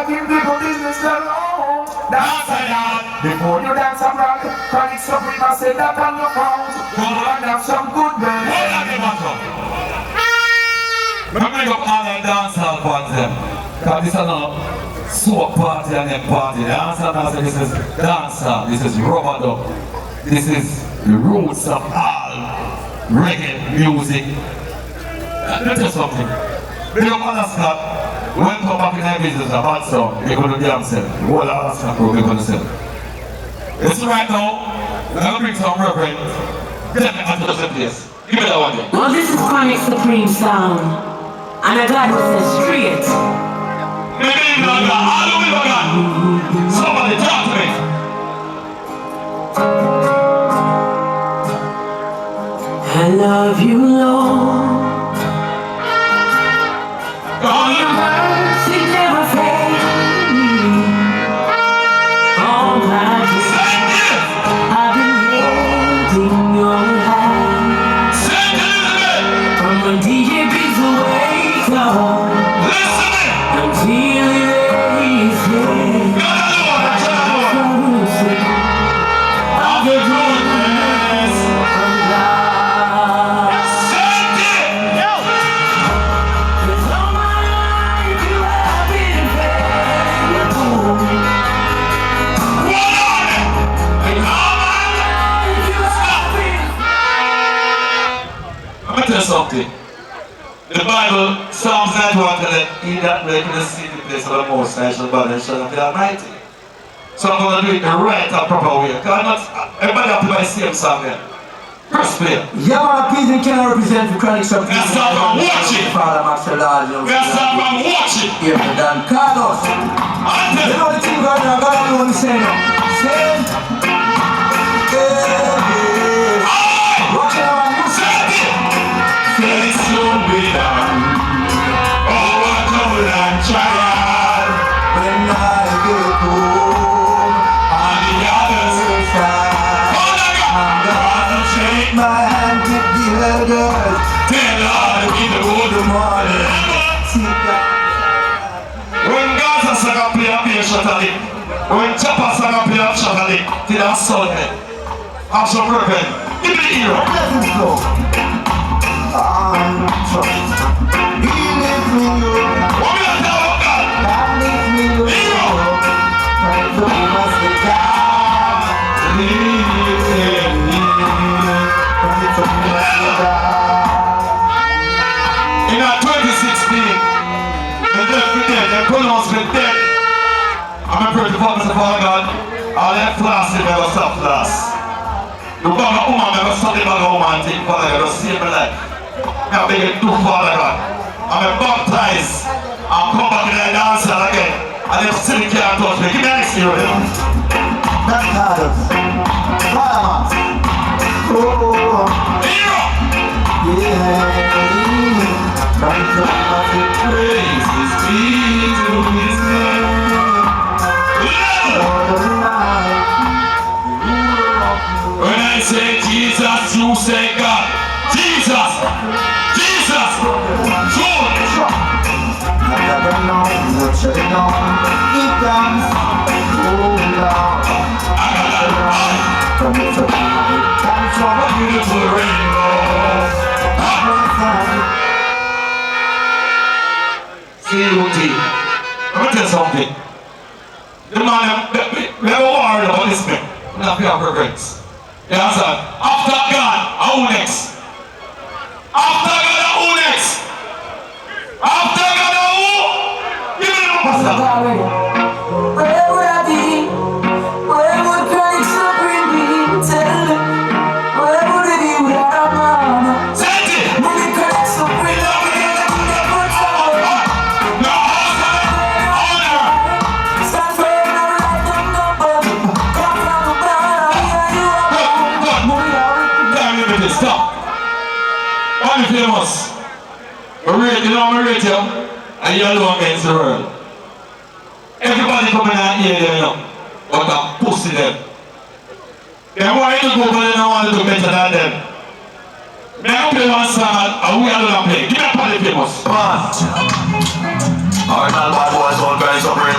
give people business alone. Dance a lot. Before you dance a rock, Kronic Supreme, I say that on your phone. You want have some good men. Hold on, the matter. We bring up all the dancehall parts them. Because this is not soap party and a party. The answer now says this is dancehall, this is rubber dub. This is the roots of all reggae music. Let me tell you something. Bring up Alaska. When we come back in our business, a bad song, they're going to do themselves. The whole Alaska crew, they're going to sell. It's right now, we're going to bring some reverend. Get me out of the place. Give me that one there. Well, this is Kronic Supreme sound. And I got this straight. Maybe you know that. All the way back. Somebody talk to me. I love you, Lord. All your mercy never fails me. All my days I've been holding your hand. From when DJ beats away, God, until you raise him. Of your goodness and love. Cause all my life you have been faithful. And all my life you have been faithful. I'm going to tell you something. The Bible, Psalms 91 tells us, he that dwelleth in the secret place of the Most High shall abide in the shadow of the Almighty. So I'm going to do it the right and proper way. Because not everybody have to buy the same song then. First player. Yeah, man, please and can represent the Kronic Supreme. Let's start from watching. Father Master Lord. Let's start from watching. Here we done. Carlos. You know the thing going on, God only want to say no. Say watch it, man. You say It's soon be done. Oh, what trouble and trial. when I get home, On the other side. I'm gonna shake my hand with the elders. Tell all the people Good good morning. Sit down. When Gaza sang up here, be a shuttle. When Chopper sang up here, shuttle. Did I saw it? I'm so broken. Give me the hero. Let him go. I'm trust. He lives me up. What we are talking about? That makes me look up. Trying to be my cigar. Trying to be my cigar. In our 2016, the death be dead, the pronouns be dead. I'm a pretty promise of our God. All that class never stop class. The bag of woman never stop the bag of woman thing, Father God, just save my life. I'm begging to Father God. I'm a baptized. I'm come back in the dancer again. And they still can't touch me. Give me a next hero. That's Carlos. Panama. Oh, Hero! yeah. Trying to be my cigar. Praise his be to his name. When I say Jesus, you say God. Jesus! Jesus! Soul! I never know, but you know, it comes. Oh, Lord. From the top of my head, comes from a Beautiful rainbow. C.U.T. Let me tell you something. The man, we have a war about this man. We have to have reverence. You understand? After God, who next? After God, who next? After God, who? Give me the number. Where would I be? Where would Kronic Supreme be? Tell me. Where would it be without my mama? Set it! Maybe Kronic Supreme never told. No, honor! Stand for no life, don't go above. Come from above, yeah, you are. Damn you, baby, stop. Only famous. We rate, you know we rate you, and you alone against the world. Everybody coming out here, you know, but I'm pussy them. They want you to go, but they don't want you to better than them. May I play one song, and we are going to play. Give me a party famous. Original bad boys, all kinds of brain.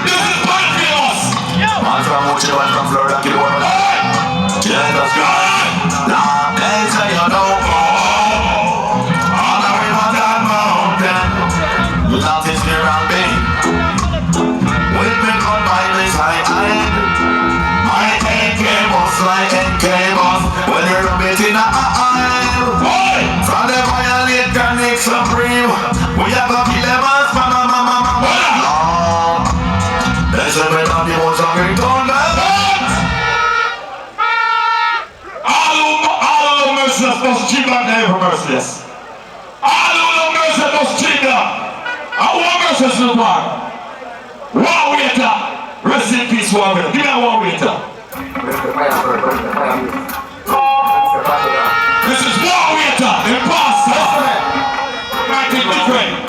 Listen, everybody wants to get on that. All who merciless must cheat back there for merciless. All who merciless must cheat there. I want merciless to the bar. War waiter. Rest in peace, war waiter. Give me a war waiter. This is war waiter. Imposter. Nothing different.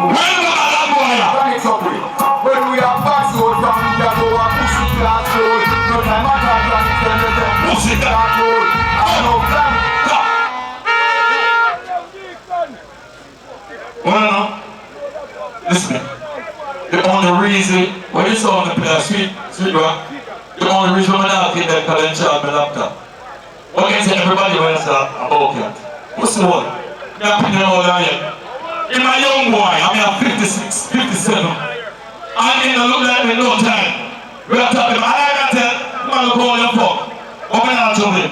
When will I have more? When we are back road from the go and pussy class road. No time at all from the Pussy class road. I know plan. Well, listen. The only reason when you saw me play sweet rock, the only reason I'm not in that because I charge my laptop. What can I say everybody when I start about that? What's the one? I'm putting all that yet. In my young boy, I'm 56, 57. I mean, I look like me no time. We are talking about, I got to tell, I'm going to call your fuck. Open out to me.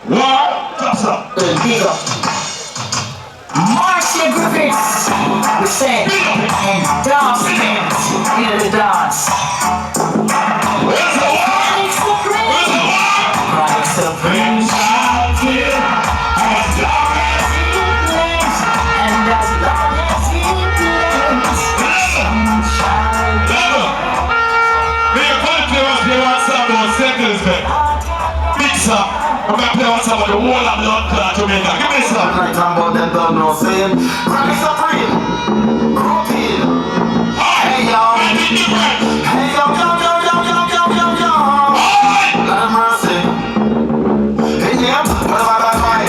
War, tops up. Big up. Marcia Griffiths, we say, and dance dance, hear the dance. Where's the war? Kronic Supreme. Where's the war? Kronic Supreme. Shout here, as long as He plays, and as long as he plays, sunshine. Never. Me a country was play one song about seconds, man. Big song. I'm going to play one song about the whole of blood clot Jamaica. Give me some. Like I'm about them don't know saying. Kronic Supreme. Routine. Hey y'all. Hey yo, yo, yo, yo, yo, yo, yo, yo. Let them mercy. Hey yeah. Bye bye bye bye.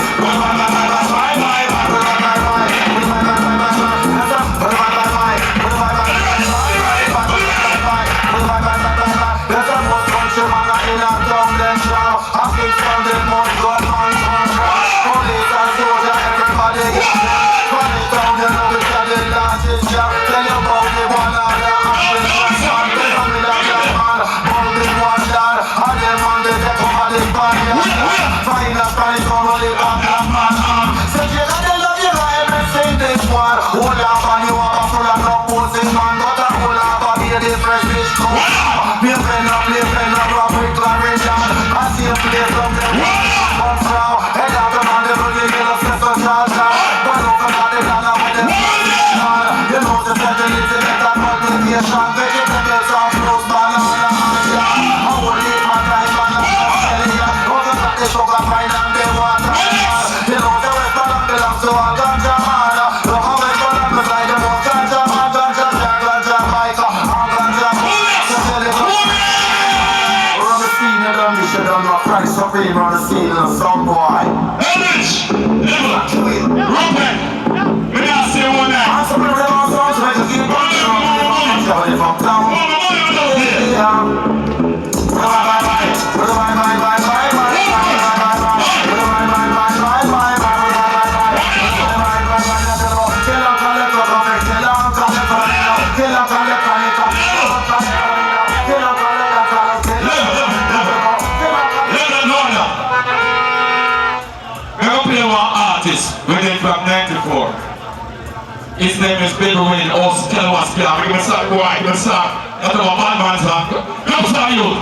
Supreme on the scene of some boy. Elvis! Rupert! We not say one night. I'm so proud of my songs, I just keep on going from town. Within from 94. His name is Baby Wayne, also tell us, give me a song, boy, give me a song. That's what my man's song. Come song, you.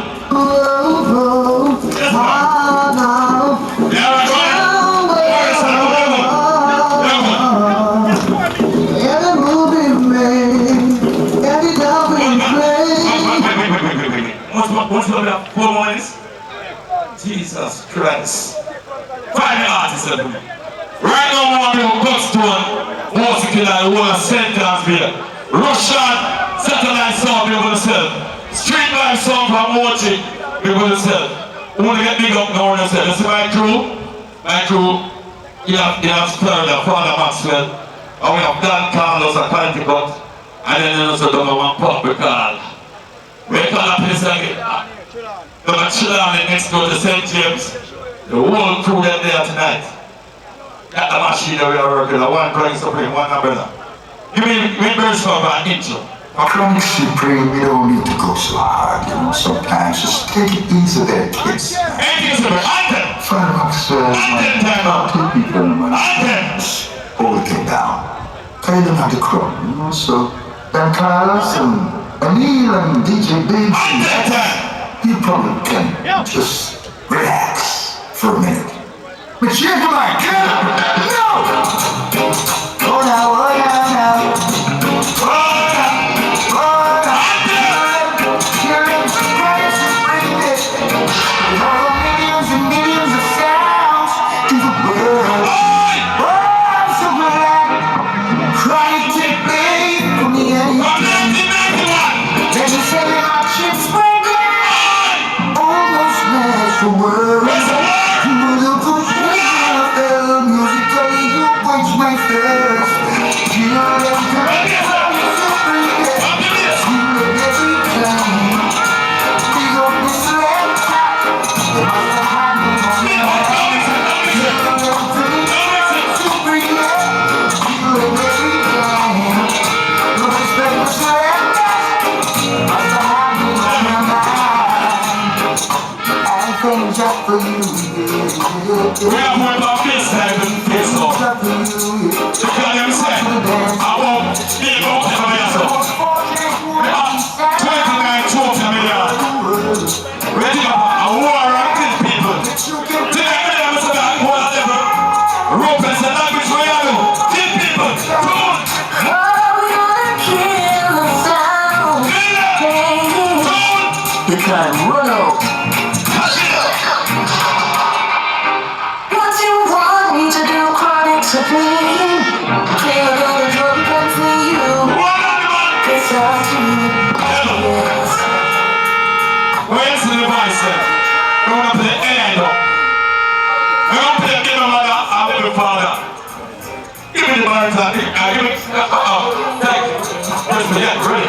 Yes, man. Yeah, right, go ahead. What's the 4 minutes? Jesus Christ. Find the artist, everybody. Right now, I'm going to Guston, Musical, the whole sentence here. Russian, satellite song, people themselves. Street life song from Mochi, people themselves. We want to get big up now, themselves. You see my crew? My crew, you have Florida, Father Maxwell, and we have Dan Carlos and Connecticut, and then you also done one pub we call. We call a place again. We're chilling next door to St. James. The whole crew them there tonight. That the machine that we are working on, one Kronic Supreme, one umbrella. Give me verse for an intro. Kronic Supreme, we don't need to go so hard, you know. Sometimes just take it easy there, kids. Anything is anthem. Father Maxwell, two people in my hold it down. Pay them at the crowd, you know. So, Dan Carlos and Neil and DJ Biggs, you probably can just relax for a minute. But check them out, get up! No! Oh now, oh now, now. Oh now, oh now. Your lips and prayers and bring it. With all the millions and millions of sounds to the world. Oh, I'm so glad. Kronic take blame for me anything. Let me say my chips break down. Almost smashed the world. You were the good thing of the music that you quench my thirst. You left the free. You let every time. We got this laptop. They must have had me on the line. You left the free. You let every time. No respect was laptop. Just for you, we are more about this time than this off. You can't even say, I won't be able to tell myself. We are 29 million. Ready for a war and kill people. Today, we never said that whatever. Rope is the language we are doing. Kill people. Don't. Kill the sound. You can't run out. What you want me to do, Kronic supreme. Clear all the drum gun for you. Yes, I do. Yes. Where's the device then? We want to play end up. We want to play give my mother and give my father. Give me the bars and give me. Thank you. Where's the yeah, ready?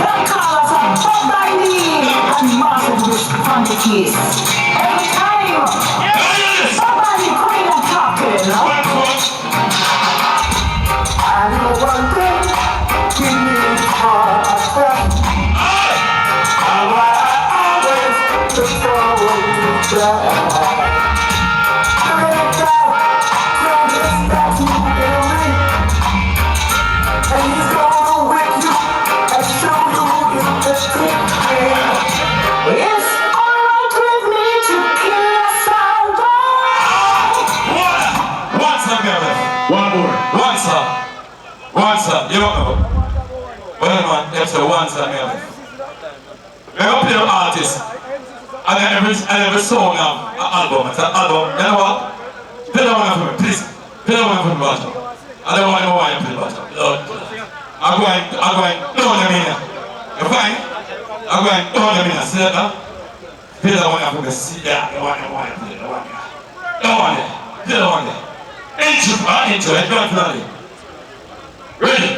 Don't call us a fuck by me. And master this funny kiss. Every time. Somebody clean and talking. I know one thing. Give me the heart. Always look forward to try. And he's gonna whip you and show you the trick. It's alright with me to kill a sound. One song, baby. One more. One song. One song. You don't know. Well, man, that's a one song, baby. We're going to play the artist. And every song now, an album. It's an album. You know what? Play the one for me, please. Play the one for me, Baja. I don't want to know why you play Baja. Lord. I'm going, don't let me in. You fine? I'm going, don't let me in. See that now? Play the one for me. See that? The one, play the one. The one there. Play the one there. Into it, don't play it. Ready?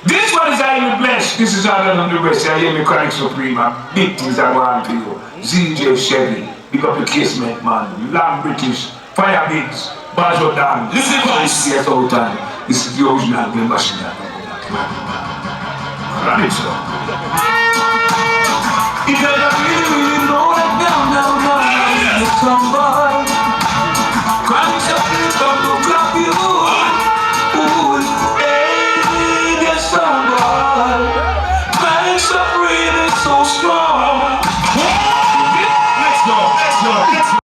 This one is I am blessed. This is other than the rest. I am a Kronic Supreme. Big things I want to you. ZJ Chevy. Big up the casement man. Lamb British. Fire Bigs. Bajo Dan. Listen, guys. Yes, all time. This is the original game machine. Kronic, sir.